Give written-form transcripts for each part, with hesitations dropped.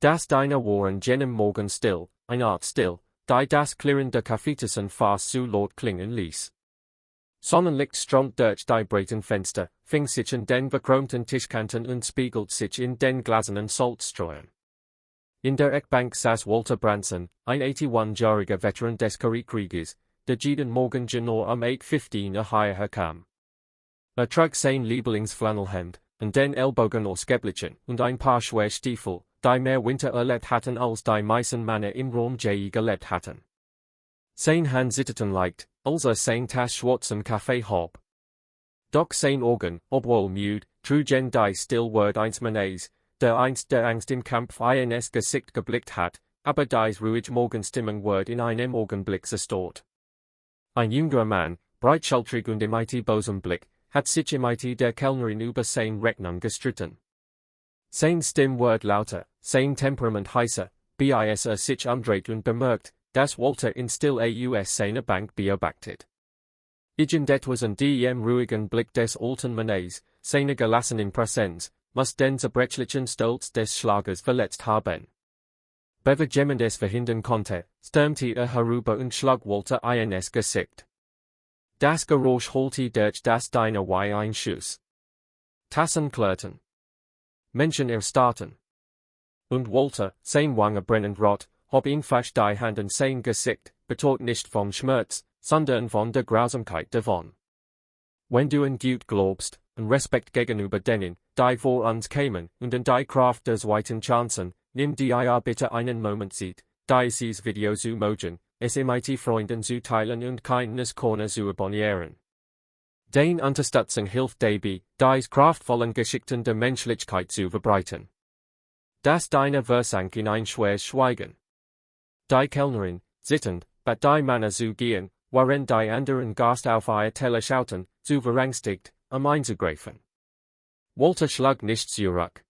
Das deine Waren jenem Morgen still, ein Art still, die das Klirren der Kaffeetassen fast zu laut klingen ließ. Sonnenlicht strömt durch die breiten Fenster, fing sich in den verchromten Tischkanten und spiegelt sich in den glasenen Salzstreuern. In der Eckbank saß Walter Branson, ein 81-jähriger Veteran des Koreakriegs, der jeden Morgen genau 8:15 hierher kam. Trug sein Lieblingsflanellhemd, und den Ellbogen ausgeblichen, und ein paar schwere Stiefel, die mehr Winter erlebt hatten als die meisten Männer im Raum je gelebt hatten. Sein Hand zitterte leicht, als sein Tass schwarzen Kaffee hob. Doch sein Augen, obwohl müde, trugen die Stillwort eins Mannes, der einst der Angst im Kampf ins Gesicht geblickt hat, aber dies ruhig Morgenstimmung wird in einem Augenblick zerstört. Ein jüngerer Mann, breitschultrig und im bösen Blick, hat sich im der Kellnerin über sein Rechnung gestritten. Sein Stimme wird lauter, sein Temperament heißer, bis sich umdreht und bemerkt, dass Walter in still aus seiner Bank beobachtet. Irgend etwas an dem ruhigen Blick des alten Mannes, seiner gelassenen Präsenz, muss den zerbrechlichen Stolz des Schlagers verletzt haben. Bevor jemand es verhindern konnte, stürmte herüber und schlug Walter ins Gesicht. Das Geräusch holte durch das Diner wie ein Schuss. Tassen klirrten. Menschen erstarrten. Und Walter, sein Wange brennend rot, hob ihn fast die Hand an sein Gesicht, betont nicht vom Schmerz, sondern von der Grausamkeit davon. Wenn du an Gott glaubst, und Respekt gegenüber denen, die vor uns kämen, und an die Kraft der zweiten Chancen, nimm dir bitte einen Moment Zeit, dieses Video zu mogen, es mit Freunden zu teilen und Kindness Corner zu abonnieren. Den Unterstützung hilft dabei, dies kraftvollen Geschichten der Menschlichkeit zu verbreiten. Das deine versank in ein schweres Schweigen. Die Kellnerin, zittend, bat die Männer zu gehen, während die anderen Gast auf ihr Teller schauten, zu verängstigt, einzugreifen. Walter schlug nicht zurück.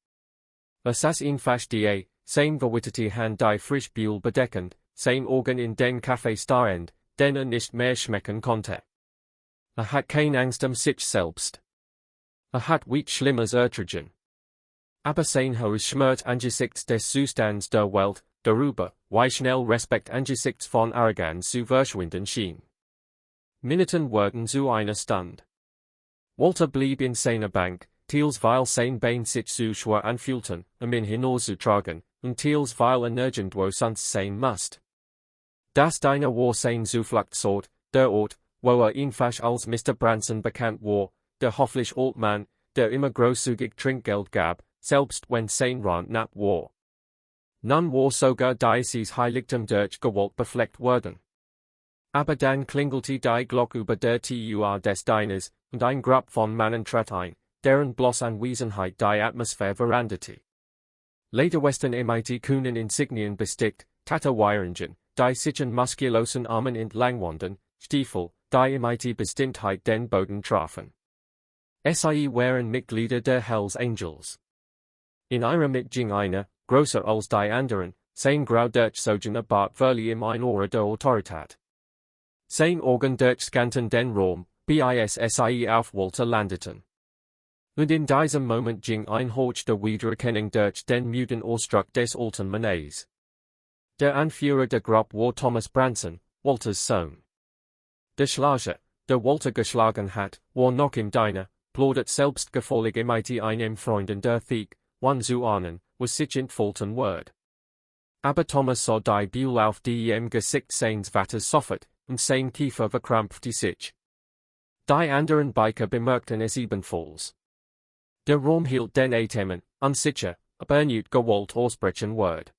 Saß ihn fast die, sein verwitterte Hand die Frischbühl bedeckend, sein Augen in den Kaffee starrend, den nicht mehr schmecken konnte. Hat keine Angst sich selbst. Hat weit Schlimmes ertragen. Aber sein hohes Schmerz angesichts des Zustands der Welt, darüber, wie schnell Respekt angesichts von Arroganz zu verschwinden schien. Minuten wurden zu einer Stunde. Walter blieb in seiner Bank, teils weil sein Bein sich zu schwer anfühlten, ihn hinauszutragen, und teils weil nirgendwo sonst sein musste. Das Diner war sein Zufluchtsort, der Ort, wo ihn fast als Mr. Branson bekannt war, der hoffentlich Altmann, der immer großzügig Trinkgeld gab, selbst wenn sein Rand knapp war. Nun war sogar dieses Heiligtum durch Gewalt befleckt worden. Aber dann klingelte die Glocke über der Tür des Diners, und ein Grupp von Männern trat ein, deren bloß Anwesenheit die Atmosphäre veränderte. Lederwesten mit kühnen Insignien bestickt, Tätowierungen, die sich an muskulosen Armen entlang wanden, Stiefel, die mit Bestimmtheit den Boden trafen. Sie waren Mitglieder der Hells Angels. In ihrem ging einer, größer als die anderen, sein grau durchzogener Bart verlieh ihm ein Aura der Autorität. Sein Augen durchscannten den Raum, bis sie auf Walter landeten. Und in diesem Moment ging ein Horch der Wiedererkennung durch den müden Ausdruck des alten Mannes. Der Anführer der Gruppe war Thomas Branson, Walters Sohn. Der Schlager, der Walter geschlagen hat, war noch im Diner, plaudert selbstgefällig mit einem Freunden der Thieg, one zu ahnen, was sich entfalten wird. Aber Thomas sah die Bühl auf die im Gesicht seines Vaters sofort, und sein Kiefer verkrampfte sich. Die anderen Biker bemerkten es ebenfalls. Der Raum hielt den Atem, unsicher, ob nicht Gewalt ausbrechen wird.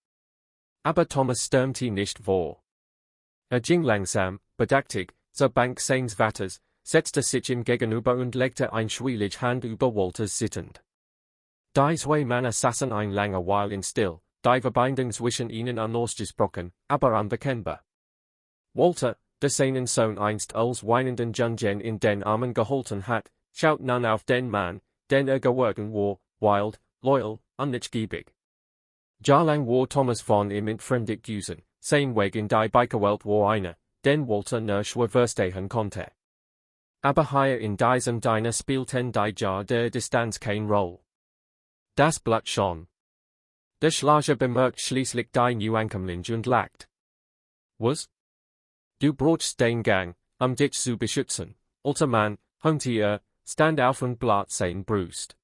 Aber Thomas stürmte nicht vor. Ging langsam, bedächtig, zur Bank seines Vaters, setzte sich ihm gegenüber und legte ein schwierig Hand über Walters sittend. Die zwei Männer saßen ein lange Weile in still, die Verbindung zwischen ihnen unausgesprochen, aber unverkennbar. Walter, der seinen Sohn einst als weinenden Jungen in den Armen gehalten hat, schaut nun auf den Mann, den geworden war, wild, loyal, unnachgiebig. Jahrelang war Thomas von ihm entfremdet gewesen, sein Weg in die Bikerwelt war einer, den Walter nur schwer verstehen konnte. Aber hier in diesem Diner spielten die Jahr der Distanz keine Rolle. Das Blatt schon. Der Schlager bemerkt schließlich die Neuankömmlinge und lacht. Was? Du brauchst den Gang, dich zu beschützen, alter Mann, Homtier, stand auf und blatt sein Brust.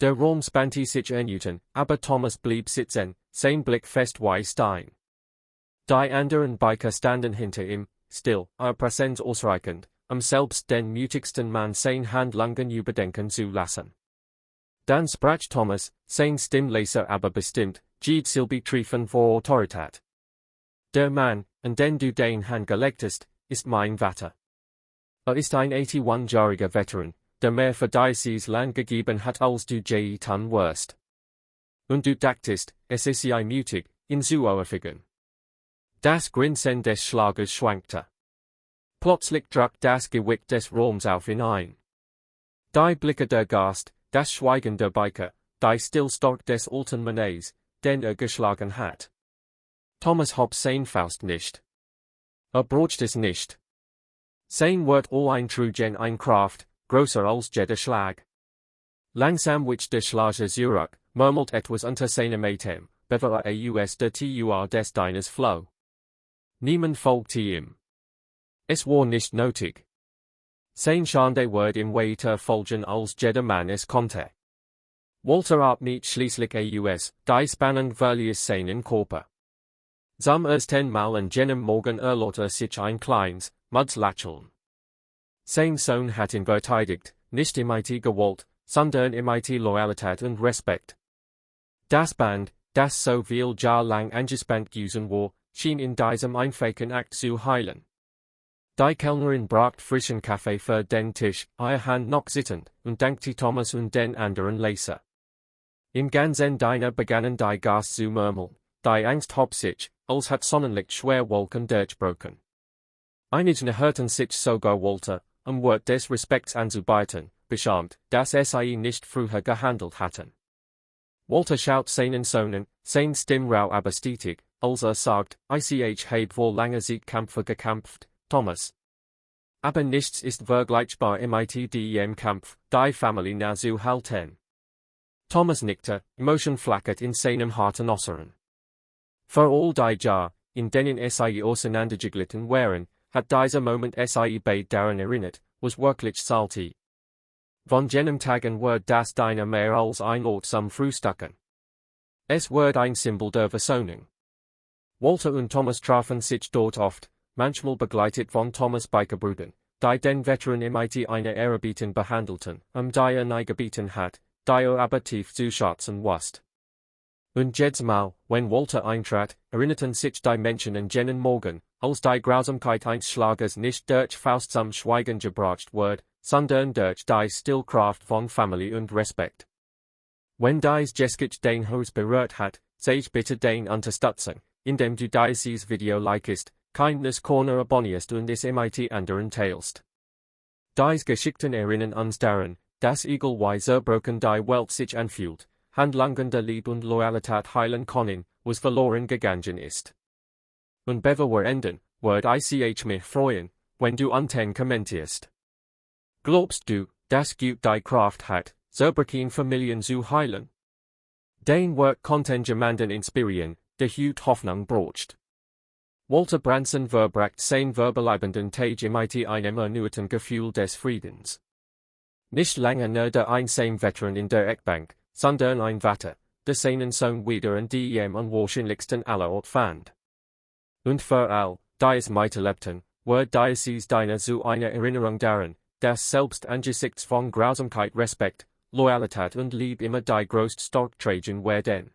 Der Raum spannte sich ernüchtern, aber Thomas blieb sitzen, sein Blick fest wie Stein. Die anderen Biker standen hinter ihm, still, Präsenz ausreichend, selbst den mutigsten Mann sein Handlungen überdenken zu lassen. Dann sprach Thomas, sein Stimmleser aber bestimmt, Jed Silby treffen vor Autorität. Der Mann, an den du den Hand gelegtest, ist mein Vater. Ist ein 81-jähriger Veteran, der mehr für dieses Land gegeben hat als du je tun wirst. Und du dachtest, es ist ja mutig, ihn zu ohrfeigen. Das Grinsen des Schlagers schwankte. Plötzlich drang das Gewicht des Raums auf ihn ein. Die Blicke der Gast, das Schweigen der Biker, die Stillstand des alten Mannes, den geschlagen hat. Thomas hob sein Faust nicht. Braucht es nicht. Sein Wort ein Trugen ein Kraft, größer als jeder Schlag. Langsam wich der Schlager zurück, murmelt etwas unter seinem Atem, bevor der Tur des Diners floh. Niemand folgte ihm. Es war nicht nötig. Sein schande Wort im weiter folgen als jeder Mann es konnte. Walter abniet schließlich die spannend verlies seinen Körper. Zum ersten Mal an jenem Morgen erlotte sich ein kleines, muds Lächeln. Sein Sohn hat ihn verteidigt, nicht im Gewalt, sondern im Loyalität und Respekt. Das Band, das so viel Jahr lang angespannt gewesen war, schien in diesem einfachen Akt zu heilen. Die Kellnerin bracht frischen Kaffee für den Tisch, ihr Hand noch sitzend, und dankte Thomas und den anderen Leser. Im ganzen Diner begannen die Gast zu murmeln, die Angst hob sich, als hat Sonnenlicht schwer Wolken durchbrochen. Einige hörten sich sogar Walter, Wort des Respekts anzubieten, beschämt, dass sie nicht früher gehandelt hatten. Walter schaut seinen Sohn, sein Stimmrau aber stetig, als sagt, ich habe wohl lange Siegkämpfe gekämpft, Thomas. Aber nichts ist vergleichbar im Kampf, die Familie nah zu halten. Thomas nickte, Emotion flackert in seinem harten Äußeren. Für all die Jahre, in denen sie auseinandergeglitten waren, hat dieser Moment sie bei daran erinnert, was wirklich salty. Von jenem Tagen wird das Diner mehr als ein Ort zum Frühstücken. Es wird ein Symbol der Versöhnung. Walter und Thomas trafen sich dort oft, manchmal begleitet von Thomas Bikerbrüdern, die den Veteran im eine Ehrerbietung behandelten, die nie gebeten hat, die aber tief zu schätzen wusste. Und jedes Mal, wenn Walter eintrat, erinnerten sich die Menschen an jenen Morgen, als die Grausamkeit eines Schlagers nicht durch Faust zum Schweigen gebracht wird, sondern durch die Stillkraft von Familie und Respekt. Wenn dies Geschichte den Haus berührt hat, sag bitte den Unterstützung, indem du dieses Video likest, Kindness Corner abonnierst und es anderen teilst. Dies Geschichten erinnern uns daran, dass egal zerbrochen die Welt sich anfühlt, Handlungen der Liebe und Loyalität heilen können, was verloren gegangen ist. Und bevor wir enden, würde ich mich freuen, wenn du unten kommentierst. Glaubst du, dass Gott die Kraft hat, zerbrochene Familien zu heilen? Den Work konnten jemanden inspirieren, der Hut Hoffnung braucht. Walter Branson verbracht sein verbleibenden Tage im einem erneuten Gefühl des Friedens. Nicht lange nur der einsame Veteran in der Eckbank, sondern ein Vater, der seinen Sohn wieder an die unwahrscheinlichsten aller Ort fand. Und für all, die es miterlebten, wird dieses Diner zu einer Erinnerung daran, dass selbst angesichts von Grausamkeit Respekt, Loyalität und Liebe immer die größte Stark tragen werden.